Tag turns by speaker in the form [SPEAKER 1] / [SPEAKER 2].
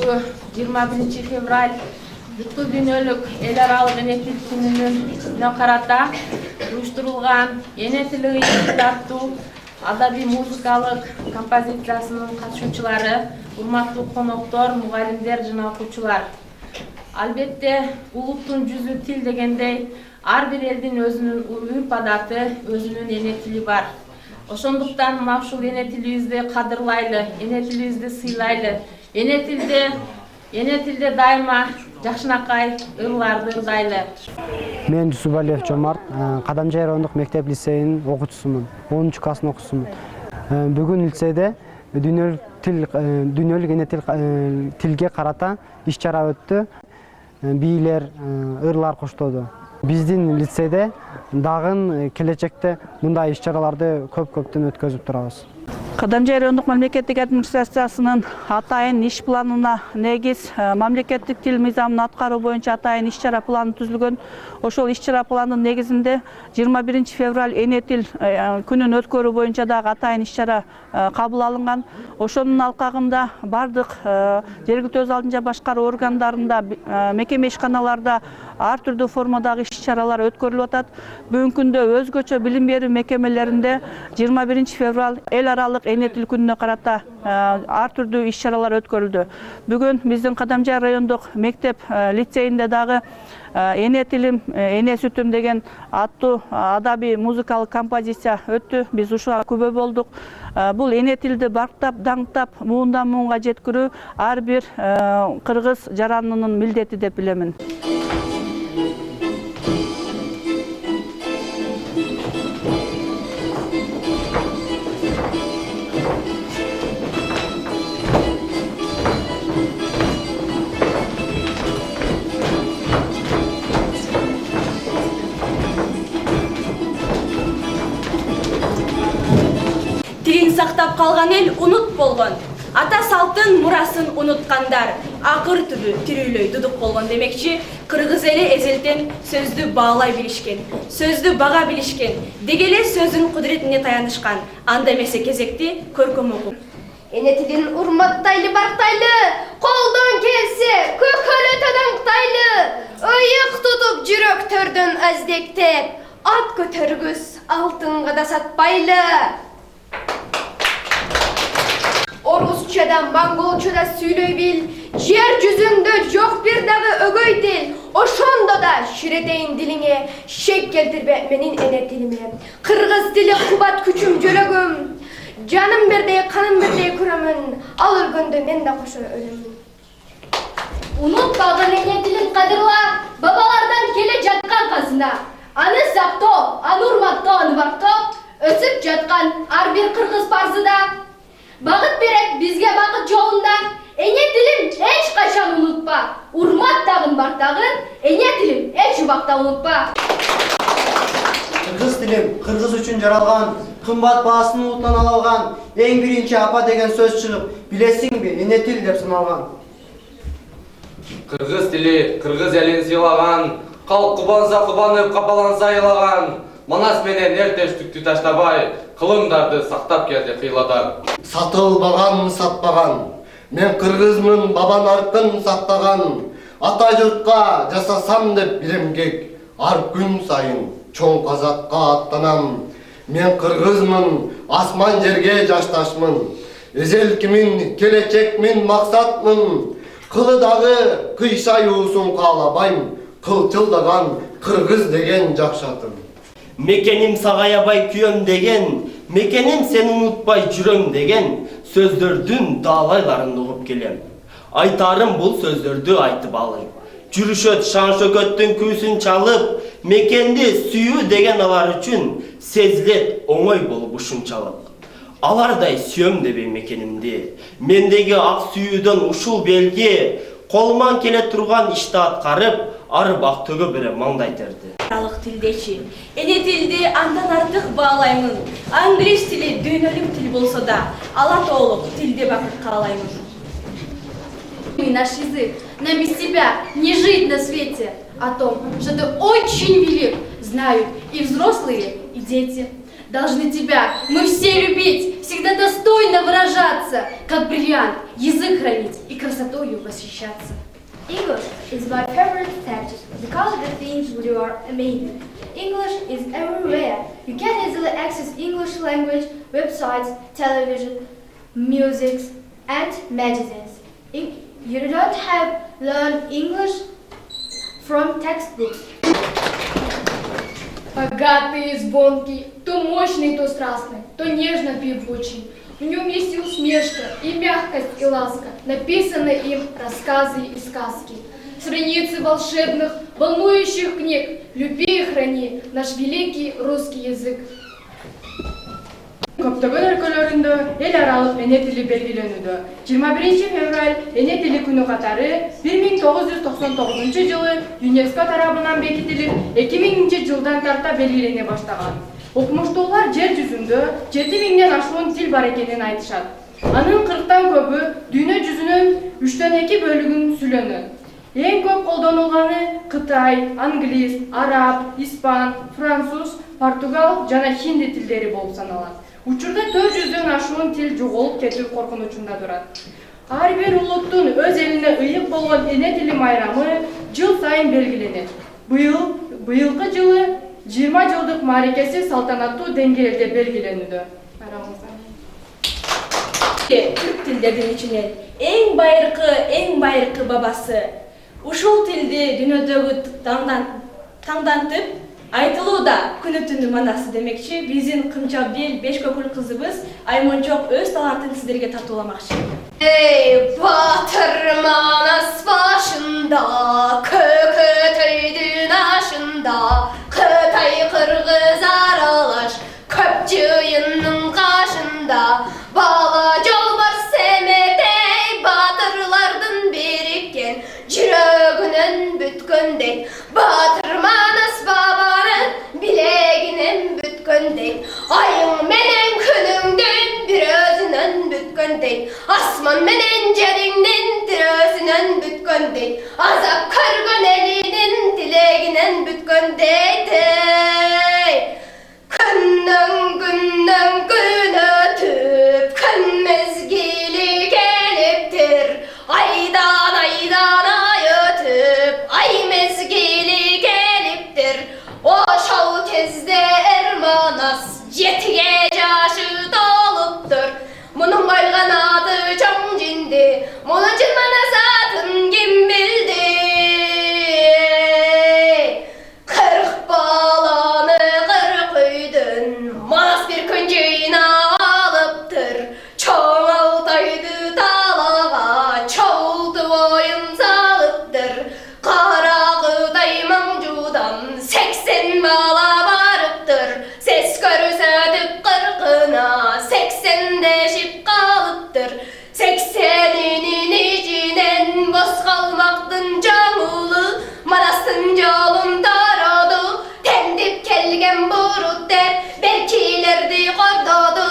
[SPEAKER 1] бүгүнкү 21 февраль Бүткүл дүйнөлүк эл аралык эне тил күнүнө карата уюштурулган эне тили ыйыгы аттуу адабий музыкалык композициясынын катышуучулары, урматтуу коноктор, мугалимдер жана окуучулар. Албетте, улуттун жүзү тил дегендей, ар бир элдин өзүнүн үрп адаты, өзүнүн эне тили бар. Ошондуктан мына ушул эне тилибизди кадырлайлы, эне тилибизди сыйлайлы, эне тилде дайыма жакшынакай ырларды ырдайлы.
[SPEAKER 2] Мен Жусупалиев Жомарт, Кадамжай райондук мектеп лицейинин окуучусумун, 10 класстын окуучусумун. Бүгүн лицейде дүйнөлүк эне тилге карата иш-чара өттү. Бийлер, ырлар коштоду. Биздин лицейде дагы келечекте мындай иш-чараларды көп-көптөн өткөзүп турабыз.
[SPEAKER 3] Кадамжай райондук мамлекеттик администрациясынын атайын иш планына негиз мамлекеттик тил мыйзамын аткаруу боюнча атайын иш-чара планы түзүлгөн. Ошол иш-чара планынын негизинде 21 февраль эне тил күнүн өткөрүү боюнча дагы атайын иш-чара кабыл алынган. Ошонун алкагында бардык жергиликтүү өз алдынча башкаруу органдарында, мекеме ишканаларда ар түрдүү формадагы иш-чаралар өткөрүлүп атат. Бүгүнкү күндө өзгөчө билим берүү мекемелеринде 21 февраль эл аралык эне тил күнүнө карата ар түрдүү иш-чаралар өткөрүлдү. Бүгүн биздин Кадамжай райондук мектеп лицейинде дагы эне тилим, эне сүтүм деген аттуу адабий музыкалык композиция өттү. Биз ушуга күбө болдук. Бул эне тилди барктап, даңктап, муундан муунга жеткирүү ар бир кыргыз жаранынын милдети деп билемин.
[SPEAKER 4] Тилин сактап калган эл унут болгон. Ата салтын мурасын унуткандар. Акыр түбү тирүүлөй дудук болгон демекчи, кыргыз эли эзелтен сөздү баалай билишкен, сөздү бага билишкен, деги эле сөздүн кудуретине таянышкан. Анда эмесе кезекти көркөм окуу.
[SPEAKER 5] Эне тилин урматтайлы, бактайлы, колдон келсе көкөлөтө даңктайлы, ыйык тутуп жүрөктөрдөн аздектеп, ат көтөргүс алтынга да сатпайлы. Орусчада, монголчада сүйлөй бил, жер жүзүндө жок бир дагы өгөй тил. Ошондо да ширетейин дилиңе, шек келтирбе менин эне тилиме. Кыргыз тили кубат күчүм, жөрөгүм, жаным бердей, каным бердей көрөмүн, ал өлгөндө мен да кошо өлөмүн. Унутпаган эне тилин кадырла, бабалардан келе жаткан казына. Аны сактоо, аны урматтоо, аны бактоо, өсүп жаткан ар бир кыргыз парзыда. Багыт берет бизге бакыт жолунда. Эне тилим эч качан унутпа. Урмат дагын бартагын, эне тилим эч убакта унутпа.
[SPEAKER 6] Кыргыз тилим кыргыз үчүн жаралган, кымбат баасын улуттан алалган, эң биринчи апа деген сөз чыгып, билесиңби, эне тил деп саналган.
[SPEAKER 7] Кыргыз тили кыргыз элин сыйлаган, калк кубанса кубанып, капаланса айлаган. Манас менен эртештикти таштабай, кылымдарды сактап келди кыйладан.
[SPEAKER 8] Сатылбаган, сатпаган, мен кыргызмын, баба наркын сактаган. Ата журтка жасасам деп бир эмгек, ар күн сайын чоң казакка аттанам. Мен кыргызмын, асман жерге жашташмын. Эзелкимин, келечекмин, максатмын. Кылы дагы кыйшай уусун каалабайм. Кылчылдаган кыргыз деген жакшатым.
[SPEAKER 9] Мекеним сагаябай күйөм деген, мекеним сени унутпай жүрөм деген сөздөрдүн даалайларын угуп келем. Айтарым бул сөздөрдү айтып алып, жүрүшөт шан шөкөттүн күүсүн чалып, мекенди сүйүү деген алар үчүн сезилет оңой болуп ушунчалык. Алардай сүйөм дебейм мекенимди, мендеги ак сүйүүдөн ушул белги, колуман келе турган ишти аткарып, ары бак төгө бере маңдайтерди.
[SPEAKER 4] Аралык тилдечи, эне тилди андан артык баалаймын. Англис тили дүйнөлүк тил болсо да, ала тоолук тилде бакыт каалаймын.
[SPEAKER 5] Наш язык нам без тебя не жить на свете. О том, что ты очень велик, знают и взрослые, и дети. должны тебя, мы все любить, всегда достойно выражаться, как бриллиант, язык хранить и красотою восхищаться.
[SPEAKER 10] English is my favorite subject because the things we do are amazing. English is everywhere. You can easily access English language, websites, television, music, and magazines. You don't have learn English from textbooks.
[SPEAKER 5] Богатый и звонкий, то мощный, то страстный, то нежно-певучий. В нем есть и усмешка, и мягкость, и ласка. Написаны им рассказы и сказки. Страницы волшебных, волнующих книг. Люби и храни наш великий русский язык. Көптөгөн өлкөлөрүндө эл аралык эне тили белгиленүүдө. 21 февраль эне тили күнү катары 1999 жылы ЮНЕСКО тарабынан бекитилип, 2000 жылдан тарта белгилене баштаган. Окумуштуулар жер жүзүндө 7000ден ашуун тил бар экенин айтышат. Анын 40тан көбү дүйнө жүзүнүн 3төн 2 бөлүгүн сүйлөнөт. Эң көп колдонулганы Кытай, англис, араб, испан, француз, португал жана хинди тилдери болуп саналат. Учурда 400дөн ашуун тил жоголуп кетүү коркунучунда турат. Ар бир улуттун өз элине ыйык болгон эне тили майрамы жыл сайын белгиленет. Быйылкы жылы 20 жылдык мааракеси салтанаттуу деңгээлде белгиленүүдө.
[SPEAKER 4] Türk tildердин ичинен эң байыркы бабасы. Ушул тилди дүйнөдөгү таңдантып айтылууда күнү түнү манасы демекчи. Биздин Кымча Бел беш көкүл кызыбыз Аймончок өз талантын сиздерге тартууламакчы.
[SPEAKER 5] Ey batır manas başında, kökötüydün aşında, Kıtay Kırgız aralaş, köpçüyünün kaşında, Bala jolbar semedey, batırlardın birikken, Jürögünün bütköndey, batır manas babanın, bileginin bütköndey, Ayın menen külüngdün, bir özünün bütköndey, Asman menen jeriңнен тирөсүнөн бүткөндөй, Азап көргөн элинин тилегинен бүткөндөй. Күннөн күн өтүп, күн мезгили келиптир. Айдан ай өтүп, ай мезгили келиптир. Ошол кезде Манас жетиге жашы толуптур. Munun koygan adı çok cindi, Munun için Manas adın kim bildi? 40 balanı 40 öydün, Manas bir küncüğüne alıptır. Çoğun altaydı dalağa, çoğuldu oyun salıptır. Karagıday mancudan 80 bala varıptır. Ses körüsödük 40'ına, 80 deşip kalıptır. 80'inin içinen boz kalmaktın camulu, Manastın yolun daradı, tendip kelgen burut der, belkilerdi kordadı.